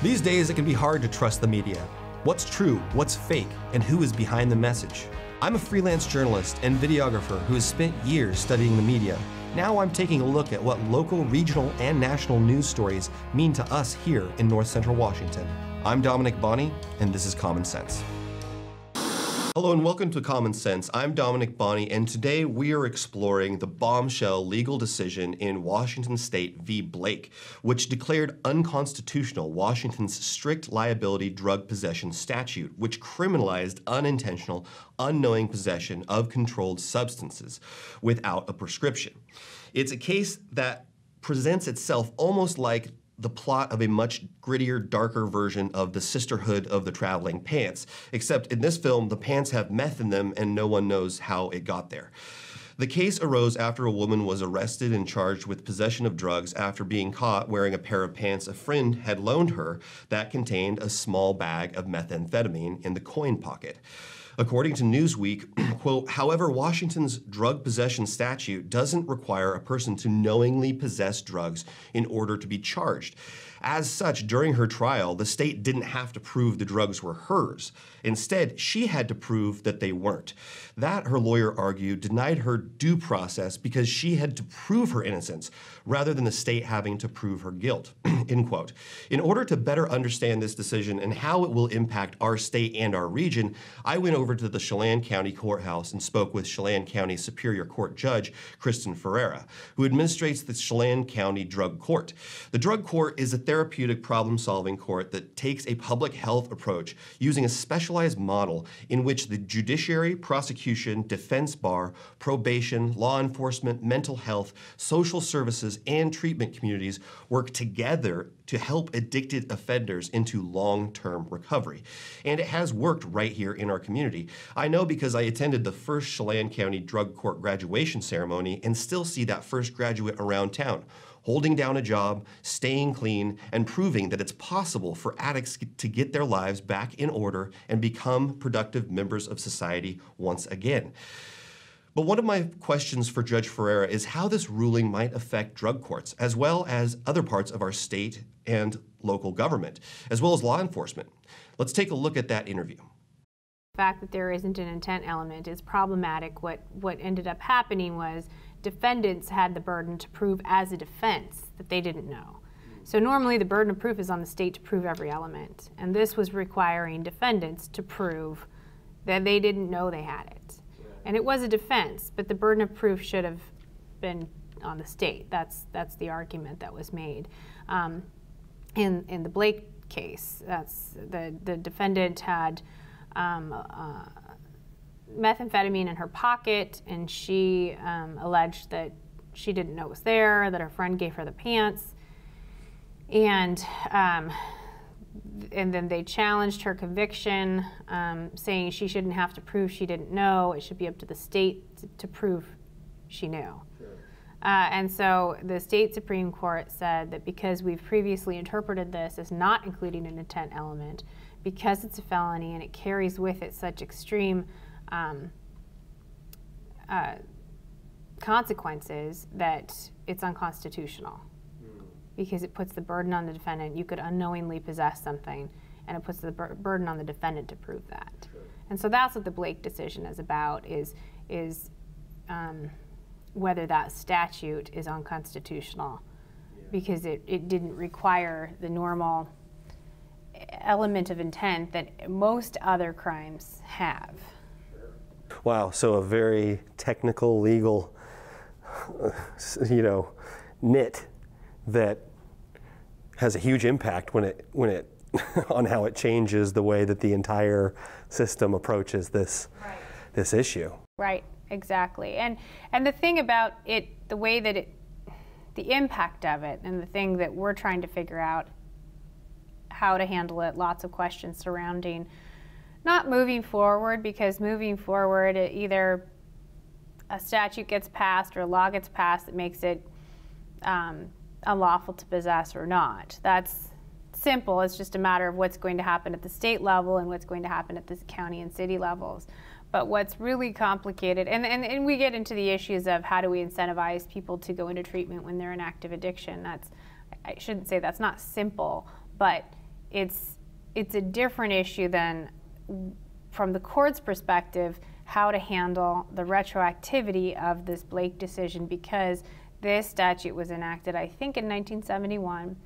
These days, it can be hard to trust the media. What's true, what's fake, and who is behind the message? I'm a freelance journalist and videographer who has spent years studying the media. Now I'm taking a look at what local, regional, and national news stories mean to us here in North Central Washington. I'm Dominick Bonny, and this is Common Sense. Hello and welcome to Common Sense. I'm Dominick Bonny, and today we are exploring the bombshell legal decision in Washington State v. Blake, which declared unconstitutional Washington's strict liability drug possession statute, which criminalized unintentional, unknowing possession of controlled substances without a prescription. It's a case that presents itself almost like the plot of a much grittier, darker version of The Sisterhood of the Traveling Pants, except in this film, the pants have meth in them and no one knows how it got there. The case arose after a woman was arrested and charged with possession of drugs after being caught wearing a pair of pants a friend had loaned her that contained a small bag of methamphetamine in the coin pocket. According to Newsweek, quote, however, Washington's drug possession statute doesn't require a person to knowingly possess drugs in order to be charged. As such, during her trial, the state didn't have to prove the drugs were hers. Instead, she had to prove that they weren't. That, her lawyer argued, denied her due process because she had to prove her innocence rather than the state having to prove her guilt, end quote. In order to better understand this decision and how it will impact our state and our region, I went over to the Chelan County Courthouse and spoke with Chelan County Superior Court Judge Kristen Ferrera, who administrates the Chelan County Drug Court. The Drug Court is a therapeutic problem-solving court that takes a public health approach using a specialized model in which the judiciary, prosecution, defense bar, probation, law enforcement, mental health, social services, and treatment communities work together to help addicted offenders into long-term recovery. And it has worked right here in our community. I know because I attended the first Chelan County Drug Court graduation ceremony and still see that first graduate around town, holding down a job, staying clean, and proving that it's possible for addicts to get their lives back in order and become productive members of society once again. But one of my questions for Judge Ferrera is how this ruling might affect drug courts, as well as other parts of our state and local government, as well as law enforcement. Let's take a look at that interview. The fact that there isn't an intent element is problematic. What ended up happening was defendants had the burden to prove as a defense that they didn't know. So normally the burden of proof is on the state to prove every element, and this was requiring defendants to prove that they didn't know they had it. And it was a defense, but the burden of proof should have been on the state. That's the argument that was made. In the Blake case, that's the defendant had methamphetamine in her pocket, and she alleged that she didn't know it was there, that her friend gave her the pants, and then they challenged her conviction, saying she shouldn't have to prove she didn't know. It should be up to the state to prove she knew. Sure. And so the state Supreme Court said that because we've previously interpreted this as not including an intent element, because it's a felony and it carries with it such extreme consequences, that it's unconstitutional. Because it puts the burden on the defendant. You could unknowingly possess something, and it puts the burden on the defendant to prove that. Sure. And so that's what the Blake decision is about, is whether that statute is unconstitutional, because it didn't require the normal element of intent that most other crimes have. Wow, so a very technical, legal, nit that has a huge impact when it on how it changes the way that the entire system approaches this issue. Right, exactly. And the thing about it, the way that the impact of it, and the thing that we're trying to figure out how to handle it, lots of questions surrounding not moving forward, because moving forward, either a statute gets passed or a law gets passed that makes it unlawful to possess or not. That's simple. It's just a matter of what's going to happen at the state level and what's going to happen at the county and city levels. But what's really complicated, and we get into the issues of how do we incentivize people to go into treatment when they're in active addiction. I shouldn't say that's not simple, but it's a different issue than, from the court's perspective, how to handle the retroactivity of this Blake decision, because this statute was enacted, I think, in 1971.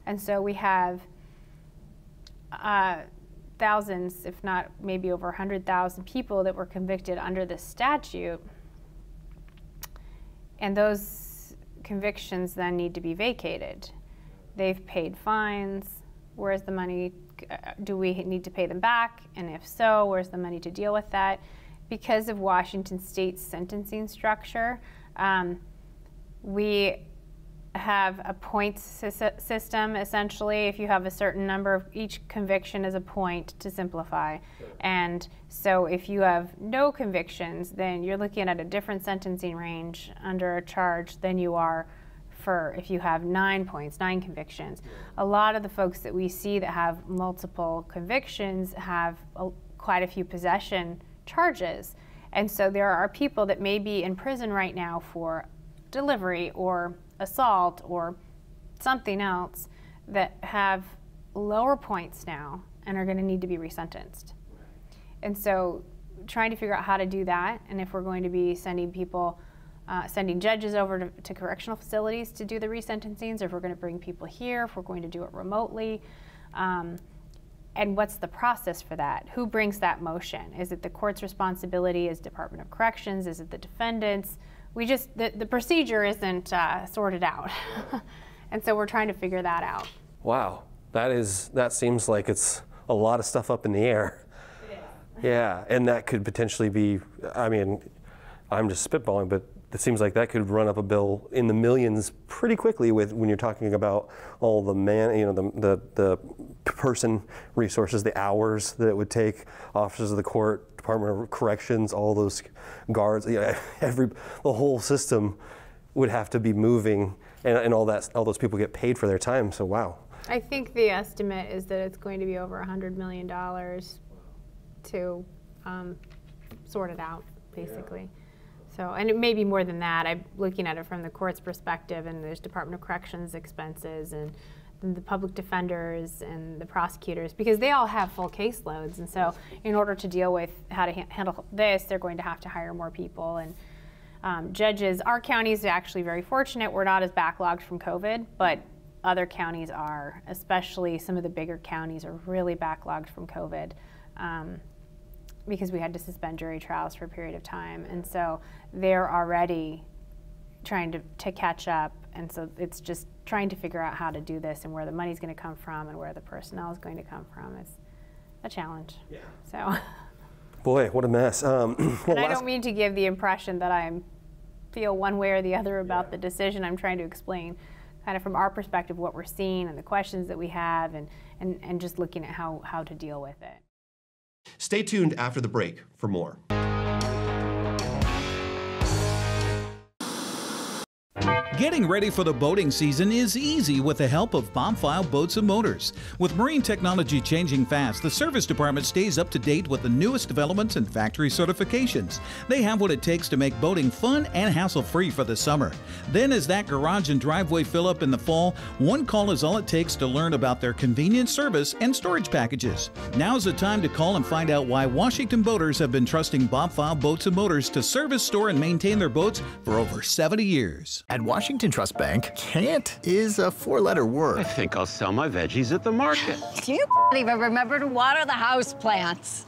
And so we have thousands, if not maybe over 100,000 people that were convicted under this statute. And those convictions then need to be vacated. They've paid fines. Where's the money? Do we need to pay them back? And if so, where's the money to deal with that? Because of Washington State's sentencing structure, we have a points system, essentially. If you have a certain number of, each conviction is a point, to simplify. And so if you have no convictions, then you're looking at a different sentencing range under a charge than you are for if you have 9 points, 9 convictions. A lot of the folks that we see that have multiple convictions have quite a few possession charges. And so there are people that may be in prison right now for delivery or assault or something else that have lower points now and are going to need to be resentenced. And so trying to figure out how to do that, and if we're going to be sending people, sending judges over to correctional facilities to do the resentencings, or if we're going to bring people here, if we're going to do it remotely, and what's the process for that? Who brings that motion? Is it the court's responsibility? Is Department of Corrections? Is it the defendants? We just, the procedure isn't sorted out. And so we're trying to figure that out. Wow, that seems like it's a lot of stuff up in the air. It is. Yeah, and that could potentially be, I mean, I'm just spitballing, but it seems like that could run up a bill in the millions pretty quickly when you're talking about all the the person resources, the hours that it would take, officers of the court, Department of Corrections, all those guards, the whole system would have to be moving, and all those people get paid for their time. So wow. I think the estimate is that it's going to be over $100 million to sort it out, basically. Yeah. So, and it may be more than that. I'm looking at it from the court's perspective, and there's Department of Corrections expenses, and the public defenders and the prosecutors, because they all have full caseloads. And so in order to deal with how to handle this, they're going to have to hire more people. And judges, our county is actually very fortunate. We're not as backlogged from COVID, but other counties are, especially some of the bigger counties are really backlogged from COVID. Because we had to suspend jury trials for a period of time. And so they're already trying to catch up. And so it's just trying to figure out how to do this and where the money's going to come from and where the personnel is going to come from. It's a challenge. Yeah. So. Boy, what a mess. Well, and I don't mean to give the impression that I feel one way or the other about the decision. I'm trying to explain kind of from our perspective what we're seeing and the questions that we have, and just looking at how to deal with it. Stay tuned after the break for more. Getting ready for the boating season is easy with the help of Bombshell Boats and Motors. With marine technology changing fast, the service department stays up to date with the newest developments and factory certifications. They have what it takes to make boating fun and hassle-free for the summer. Then as that garage and driveway fill up in the fall, one call is all it takes to learn about their convenient service and storage packages. Now's the time to call and find out why Washington boaters have been trusting Bombshell Boats and Motors to service, store, and maintain their boats for over 70 years. At Washington Trust Bank, can't is a 4-letter word. I think I'll sell my veggies at the market. Do you even remember to water the house plants?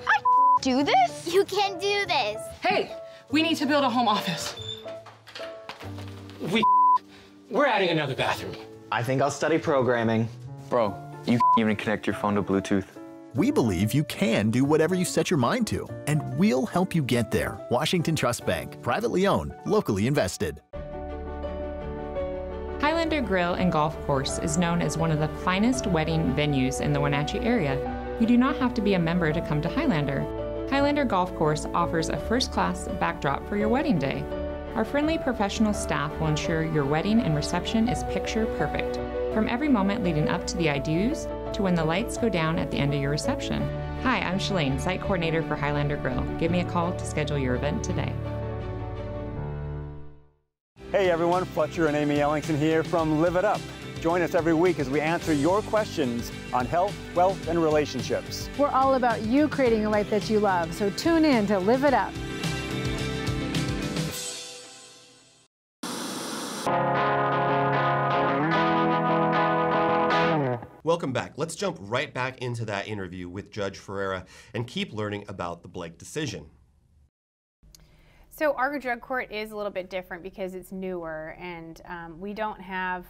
I do this? You can do this. Hey, we need to build a home office. We're adding another bathroom. I think I'll study programming. Bro, you even connect your phone to Bluetooth. We believe you can do whatever you set your mind to, and we'll help you get there. Washington Trust Bank, privately owned, locally invested. Highlander Grill and Golf Course is known as one of the finest wedding venues in the Wenatchee area. You do not have to be a member to come to Highlander. Highlander Golf Course offers a first-class backdrop for your wedding day. Our friendly professional staff will ensure your wedding and reception is picture perfect, from every moment leading up to the I do's to when the lights go down at the end of your reception. Hi, I'm Chelan, site coordinator for Highlander Grill. Give me a call to schedule your event today. Hey everyone, Fletcher and Amy Ellingson here from Live It Up. Join us every week as we answer your questions on health, wealth, and relationships. We're all about you creating a life that you love, so tune in to Live It Up. Welcome back. Let's jump right back into that interview with Judge Ferrera and keep learning about the Blake decision. So our drug court is a little bit different because it's newer, and we don't have,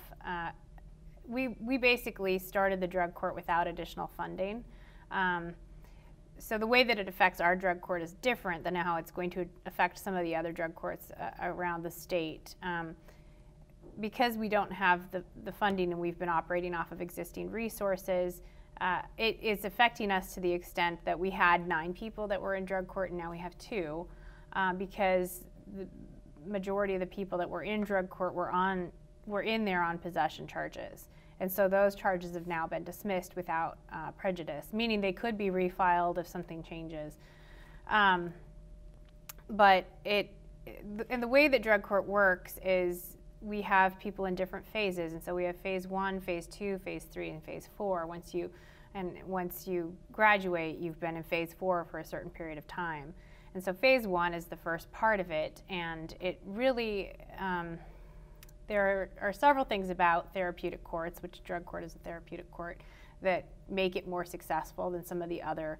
we basically started the drug court without additional funding. So the way that it affects our drug court is different than how it's going to affect some of the other drug courts around the state. Because we don't have the funding and we've been operating off of existing resources, it is affecting us to the extent that we had 9 people that were in drug court and now we have 2, because the majority of the people that were in drug court were in there on possession charges. And so those charges have now been dismissed without prejudice, meaning they could be refiled if something changes. But and the way that drug court works is we have people in different phases, and so we have phase 1, phase 2, phase 3, and phase 4. Once you graduate, you've been in phase 4 for a certain period of time. And so phase 1 is the first part of it, and it really, there are several things about therapeutic courts, which drug court is a therapeutic court, that make it more successful than some of the other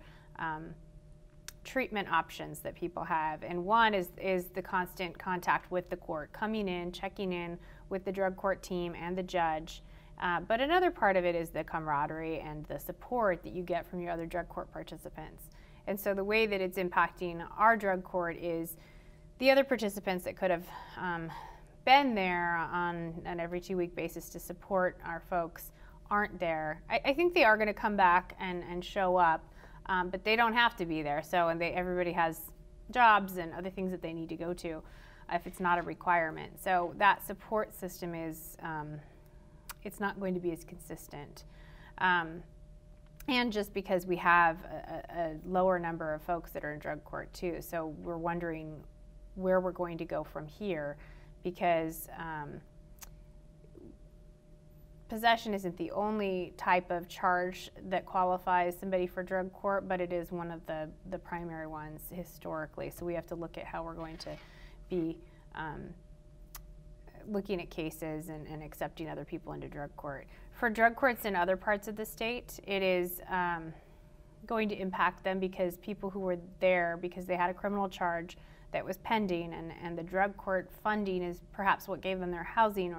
treatment options that people have. And one is the constant contact with the court, coming in, checking in with the drug court team and the judge. But another part of it is the camaraderie and the support that you get from your other drug court participants. And so the way that it's impacting our drug court is the other participants that could have been there on an every 2-week basis to support our folks aren't there. I think they are going to come back and show up. But they don't have to be there. So, and everybody has jobs and other things that they need to go to if it's not a requirement. So that support system is, it's not going to be as consistent. And just because we have a lower number of folks that are in drug court too. So we're wondering where we're going to go from here, because possession isn't the only type of charge that qualifies somebody for drug court, but it is one of the primary ones historically. So we have to look at how we're going to be looking at cases and accepting other people into drug court. For drug courts in other parts of the state, it is going to impact them because people who were there because they had a criminal charge that was pending, and the drug court funding is perhaps what gave them their housing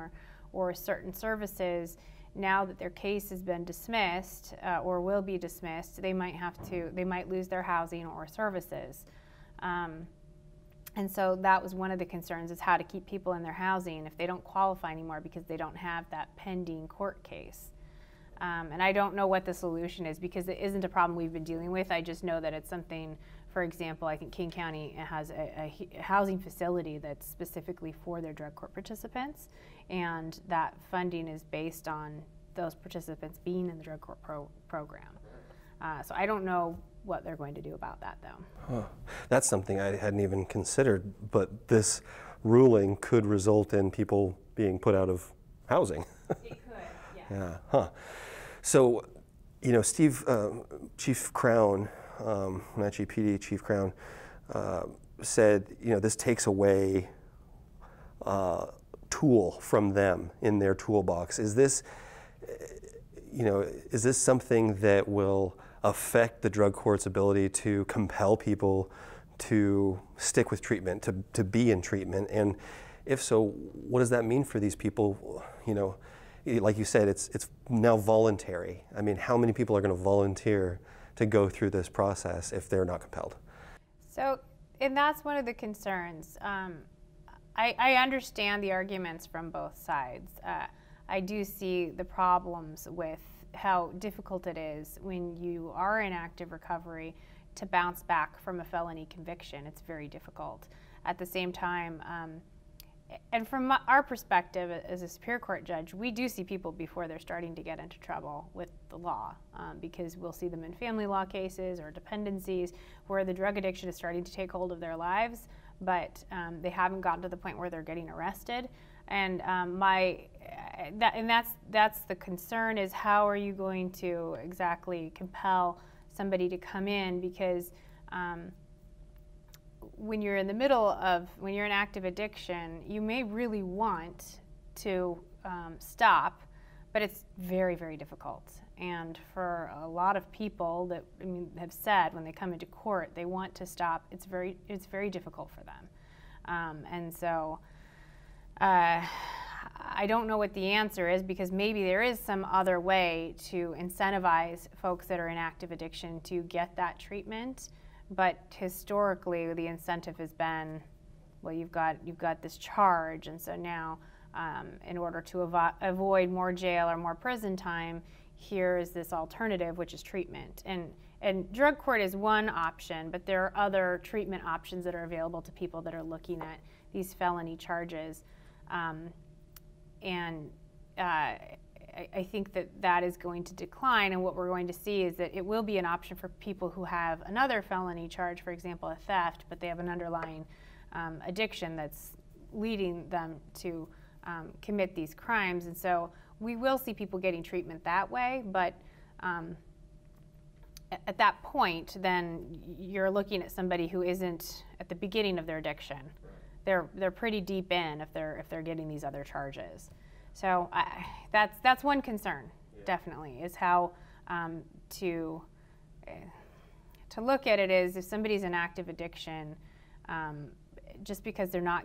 or certain services. Now that their case has been dismissed or will be dismissed, they might lose their housing or services. And so that was one of the concerns, is how to keep people in their housing if they don't qualify anymore because they don't have that pending court case. And I don't know what the solution is, because it isn't a problem we've been dealing with. I just know that it's something, for example, I think King County has a housing facility that's specifically for their drug court participants, and that funding is based on those participants being in the drug court program. So I don't know what they're going to do about that, though. Huh. That's something I hadn't even considered, but this ruling could result in people being put out of housing. It could, yeah. Yeah, huh. So, you know, Chief Crown, Wenatchee PD Chief Crown, said, you know, this takes away tool from them in their toolbox. Is this, you know, is this something that will affect the drug court's ability to compel people to stick with treatment, to be in treatment? And if so, what does that mean for these people? You know, like you said, it's now voluntary. I mean, how many people are going to volunteer to go through this process if they're not compelled? So, and that's one of the concerns. I understand the arguments from both sides. I do see the problems with how difficult it is when you are in active recovery to bounce back from a felony conviction. It's very difficult. At the same time, and from our perspective as a Superior Court judge, we do see people before they're starting to get into trouble with the law, because we'll see them in family law cases or dependencies where the drug addiction is starting to take hold of their lives, but they haven't gotten to the point where they're getting arrested. And that's the concern, is how are you going to exactly compel somebody to come in, because when you're in the middle of, when you're in active addiction, you may really want to stop, but it's very, very difficult. And for a lot of people that have said when they come into court they want to stop, it's very difficult for them. And so I don't know what the answer is, because maybe there is some other way to incentivize folks that are in active addiction to get that treatment. But historically, the incentive has been, well, you've got this charge, and so now, in order to avoid more jail or more prison time, here is this alternative, which is treatment. And drug court is one option, but there are other treatment options that are available to people that are looking at these felony charges. I think that is going to decline, and what we're going to see is that it will be an option for people who have another felony charge, for example, a theft, but they have an underlying addiction that's leading them to commit these crimes. And so we will see people getting treatment that way, but at that point, then you're looking at somebody who isn't at the beginning of their addiction. They're pretty deep in if they're getting these other charges. So that's one concern, definitely, is how to look at it is, if somebody's in active addiction, just because they're not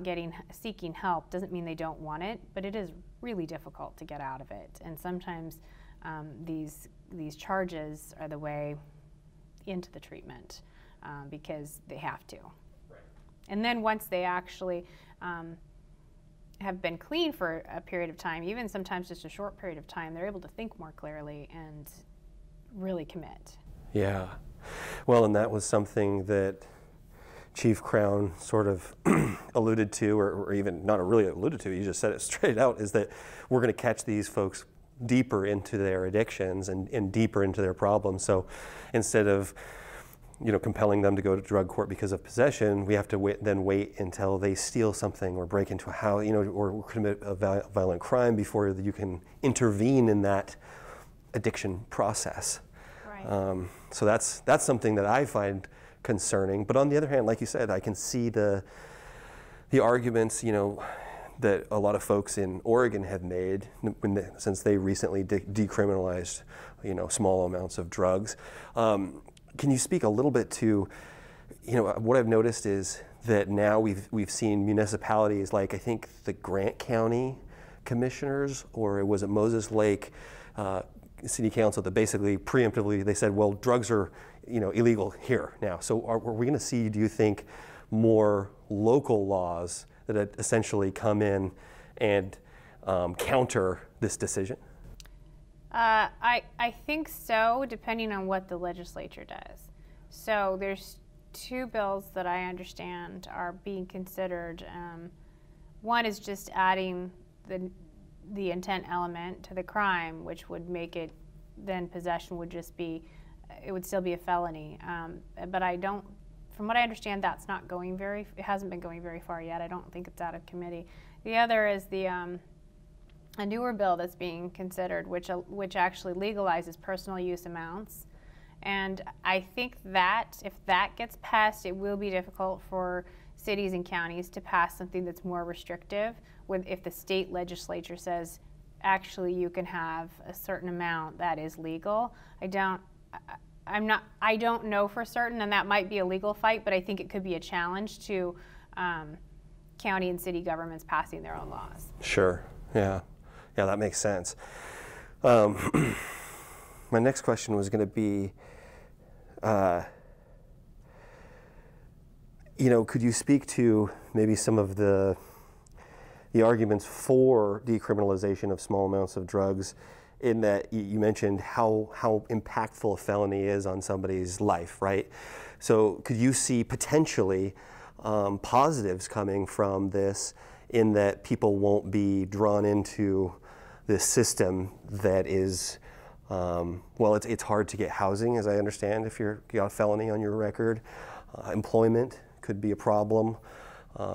seeking help doesn't mean they don't want it, but it is really difficult to get out of it. And sometimes these charges are the way into the treatment because they have to. Right. And then once they actually have been clean for a period of time, even sometimes just a short period of time, they're able to think more clearly and really commit. Yeah. Well, and that was something that Chief Crown sort of alluded to, or even not really alluded to, you just said it straight out, is that we're going to catch these folks deeper into their addictions and deeper into their problems. So instead of compelling them to go to drug court because of possession, we have to wait until they steal something or break into a house, or commit a violent crime before you can intervene in that addiction process. Right. So that's something that I find concerning. But on the other hand, like you said, I can see the arguments, that a lot of folks in Oregon have made since they recently decriminalized, small amounts of drugs. Can you speak a little bit to, what I've noticed is that now we've seen municipalities like, I think the Grant County commissioners, or it was at Moses Lake City Council, that basically preemptively they said, well, drugs are illegal here now. So are we going to see, do you think, more local laws that essentially come in and counter this decision? I think so, depending on what the legislature does. So there's two bills that I understand are being considered. One is just adding the intent element to the crime, which would make it, then possession would just be, it would still be a felony. But from what I understand, that's not going it hasn't been going very far yet. I don't think it's out of committee. The other is a newer bill that's being considered, which actually legalizes personal use amounts. And I think that if that gets passed, it will be difficult for cities and counties to pass something that's more restrictive if the state legislature says, actually, you can have a certain amount that is legal. I don't know for certain, and that might be a legal fight, but I think it could be a challenge to county and city governments passing their own laws. Sure, yeah. Yeah, that makes sense. My next question was going to be, could you speak to maybe some of the arguments for decriminalization of small amounts of drugs, in that you mentioned how impactful a felony is on somebody's life, right? So could you see potentially positives coming from this, in that people won't be drawn into this system that is, it's hard to get housing, as I understand, if you got a felony on your record. Employment could be a problem,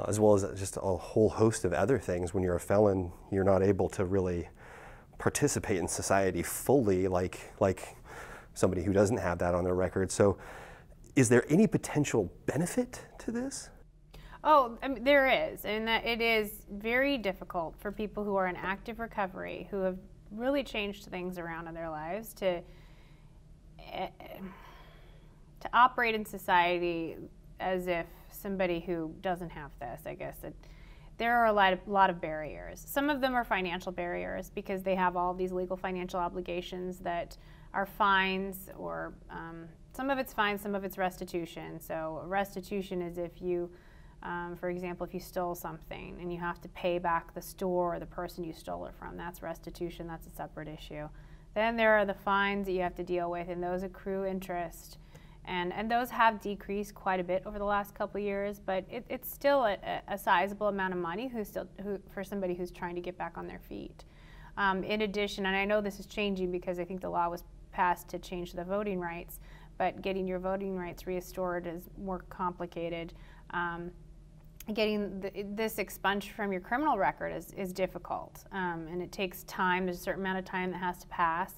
as well as just a whole host of other things. When you're a felon, you're not able to really participate in society fully like somebody who doesn't have that on their record. So is there any potential benefit to this? Oh, I mean, there is, and that it is very difficult for people who are in active recovery, who have really changed things around in their lives, to operate in society as if somebody who doesn't have this. I guess there are a lot of barriers. Some of them are financial barriers because they have all these legal financial obligations that are fines, or some of it's fines, some of it's restitution. So restitution is if you, for example, if you stole something and you have to pay back the store or the person you stole it from, that's restitution, that's a separate issue. Then there are the fines that you have to deal with, and those accrue interest. And those have decreased quite a bit over the last couple of years, but it's still a sizable amount of money for somebody who's trying to get back on their feet. In addition, and I know this is changing because I think the law was passed to change the voting rights, but getting your voting rights restored is more complicated. Getting this expunged from your criminal record is difficult, and it takes time. There's a certain amount of time that has to pass,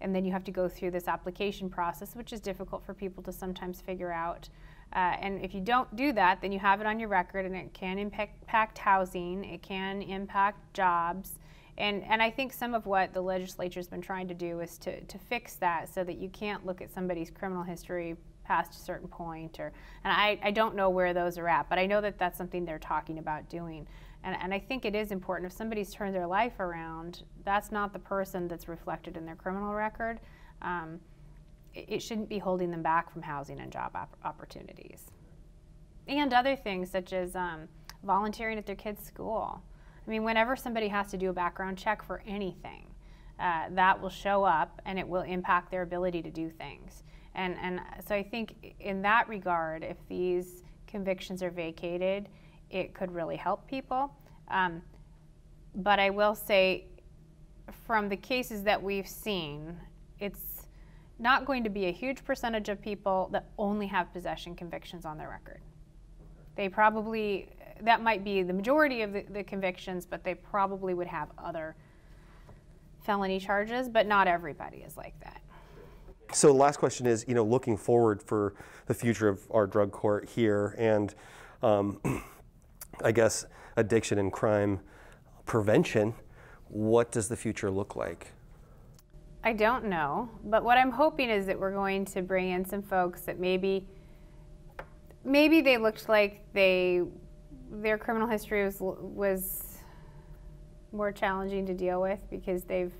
and then you have to go through this application process, which is difficult for people to sometimes figure out. And if you don't do that, then you have it on your record, and it can impact housing, it can impact jobs. And I think some of what the legislature's been trying to do is to fix that so that you can't look at somebody's criminal history past a certain point. And I don't know where those are at, but I know that that's something they're talking about doing. And I think it is important. If somebody's turned their life around, that's not the person that's reflected in their criminal record. It shouldn't be holding them back from housing and job opportunities. And other things such as volunteering at their kids' school. I mean, whenever somebody has to do a background check for anything, that will show up and it will impact their ability to do things. And so I think in that regard, if these convictions are vacated, it could really help people. But I will say, from the cases that we've seen, it's not going to be a huge percentage of people that only have possession convictions on their record. They probably, that might be the majority of the convictions, but they probably would have other felony charges, but not everybody is like that. So the last question is, looking forward for the future of our drug court here, and I guess addiction and crime prevention, what does the future look like? I don't know, but what I'm hoping is that we're going to bring in some folks that maybe they looked like their criminal history was more challenging to deal with because they've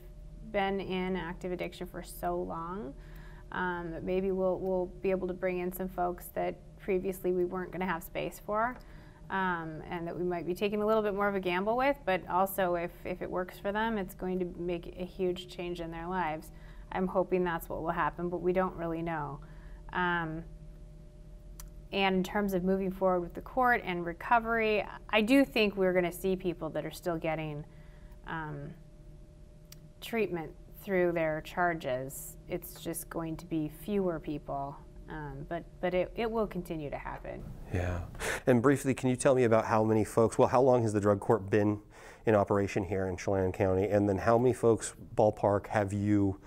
been in active addiction for so long. That maybe we'll be able to bring in some folks that previously we weren't going to have space for, and that we might be taking a little bit more of a gamble with, but also if it works for them, it's going to make a huge change in their lives. I'm hoping that's what will happen, but we don't really know. And in terms of moving forward with the court and recovery, I do think we're going to see people that are still getting treatment through their charges. It's just going to be fewer people, but it will continue to happen. Yeah. And briefly, can you tell me about how many folks, how long has the drug court been in operation here in Chelan County, and then how many folks, ballpark, have you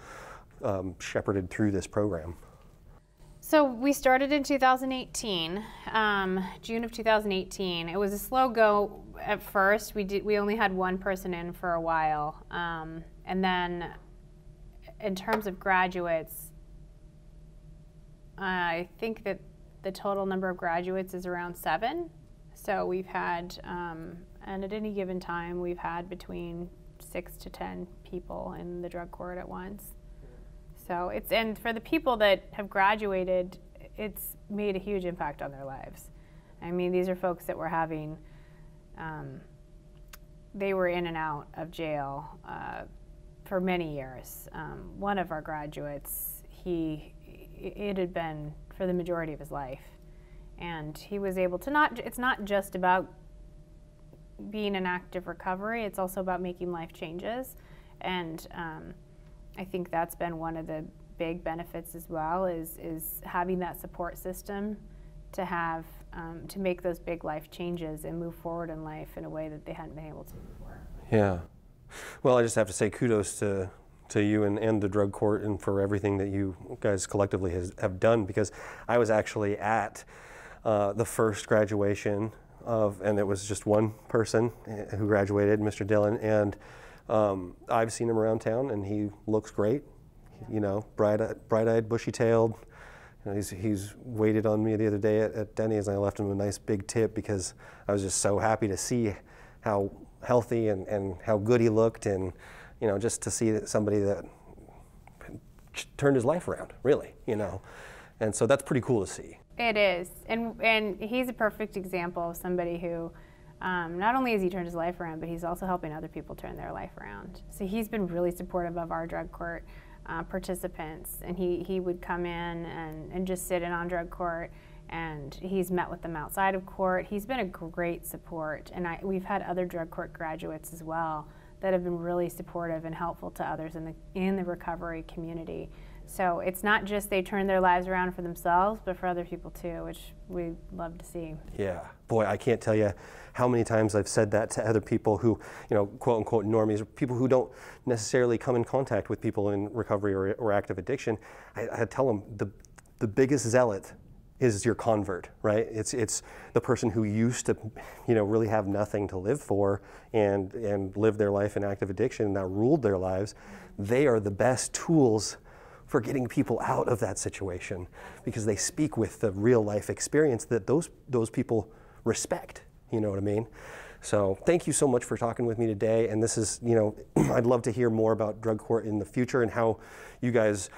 shepherded through this program? So we started in 2018, June of 2018. It was a slow go at first. We only had one person in for a while, and then in terms of graduates, I think that the total number of graduates is around 7. So we've had, and at any given time, we've had between 6 to 10 people in the drug court at once. So and for the people that have graduated, it's made a huge impact on their lives. I mean, these are folks that were having, they were in and out of jail for many years. One of our graduates, it had been for the majority of his life. And he was able to it's not just about being in active recovery, it's also about making life changes. And I think that's been one of the big benefits as well, is having that support system to have, to make those big life changes and move forward in life in a way that they hadn't been able to before. Yeah. Well, I just have to say kudos to you and the drug court and for everything that you guys collectively have done, because I was actually at the first graduation and it was just one person who graduated, Mr. Dillon, and I've seen him around town and he looks great, you know, bright-eyed, bushy-tailed. You know, he's waited on me the other day at Denny's, and I left him a nice big tip because I was just so happy to see how healthy and how good he looked, and you know, just to see that somebody that turned his life around, really, you know. And so that's pretty cool to see. It is, and he's a perfect example of somebody who not only has he turned his life around, but he's also helping other people turn their life around. So he's been really supportive of our drug court participants, and he would come in and just sit in on drug court, and he's met with them outside of court. He's been a great support, and we've had other drug court graduates as well that have been really supportive and helpful to others in the recovery community. So it's not just they turn their lives around for themselves, but for other people too, which we love to see. Yeah, boy, I can't tell you how many times I've said that to other people who, you know, quote unquote normies, people who don't necessarily come in contact with people in recovery or active addiction. I tell them the biggest zealot is your convert, right? It's the person who used to, you know, really have nothing to live for and live their life in active addiction and now ruled their lives. They are the best tools for getting people out of that situation because they speak with the real life experience that those people respect, you know what I mean? So thank you so much for talking with me today, and this is, you know, I'd love to hear more about drug court in the future and how you guys,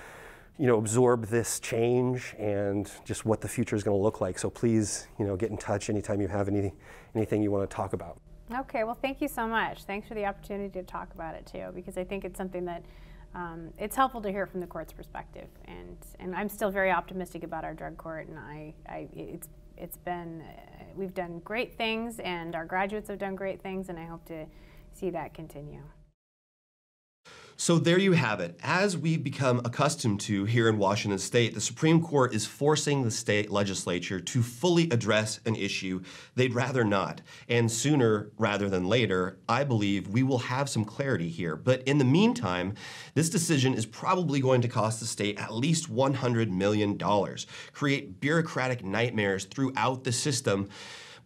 you know, absorb this change and just what the future is going to look like. So please, you know, get in touch anytime you have anything you want to talk about. Okay, well, thank you so much. Thanks for the opportunity to talk about it too, because I think it's something that it's helpful to hear from the court's perspective, and I'm still very optimistic about our drug court, and it's been we've done great things, and our graduates have done great things, and I hope to see that continue. So there you have it. As we've become accustomed to here in Washington State, the Supreme Court is forcing the state legislature to fully address an issue they'd rather not. And sooner rather than later, I believe we will have some clarity here. But in the meantime, this decision is probably going to cost the state at least $100 million, create bureaucratic nightmares throughout the system,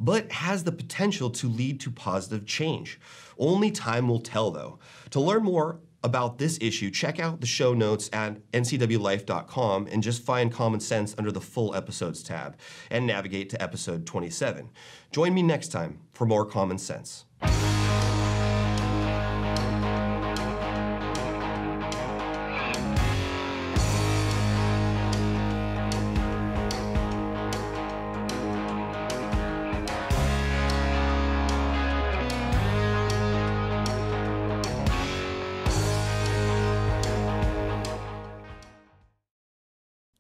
but has the potential to lead to positive change. Only time will tell, though. To learn more about this issue, check out the show notes at ncwlife.com and just find Common Sense under the Full Episodes tab and navigate to episode 27. Join me next time for more Common Sense.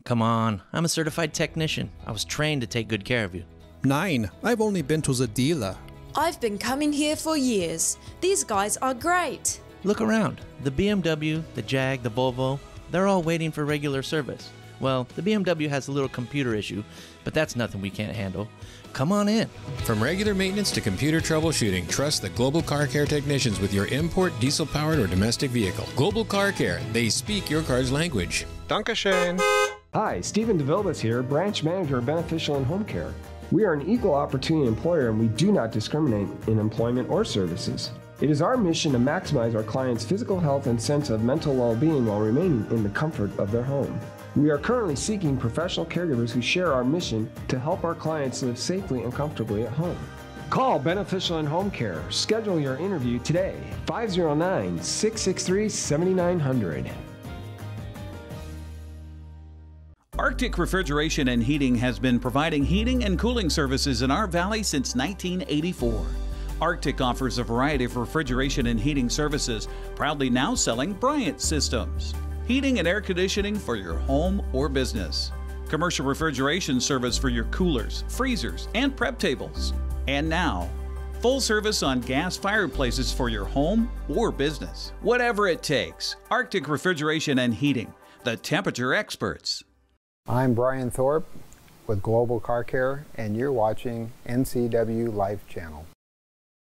Come on, I'm a certified technician. I was trained to take good care of you. 9. I've only been to the dealer. I've been coming here for years. These guys are great. Look around. The BMW, the Jag, the Volvo, they're all waiting for regular service. Well, the BMW has a little computer issue, but that's nothing we can't handle. Come on in. From regular maintenance to computer troubleshooting, trust the Global Car Care technicians with your import, diesel-powered, or domestic vehicle. Global Car Care. They speak your car's language. Dankeschön. Hi, Stephen DeVilbus here, Branch Manager of Beneficial and Home Care. We are an equal opportunity employer, and we do not discriminate in employment or services. It is our mission to maximize our clients' physical health and sense of mental well-being while remaining in the comfort of their home. We are currently seeking professional caregivers who share our mission to help our clients live safely and comfortably at home. Call Beneficial and Home Care. Schedule your interview today. 509-663-7900. Arctic Refrigeration and Heating has been providing heating and cooling services in our valley since 1984. Arctic offers a variety of refrigeration and heating services, proudly now selling Bryant systems. Heating and air conditioning for your home or business. Commercial refrigeration service for your coolers, freezers, and prep tables. And now, full service on gas fireplaces for your home or business. Whatever it takes, Arctic Refrigeration and Heating, the temperature experts. I'm Brian Thorpe with Global Car Care, and you're watching NCWLIFE channel.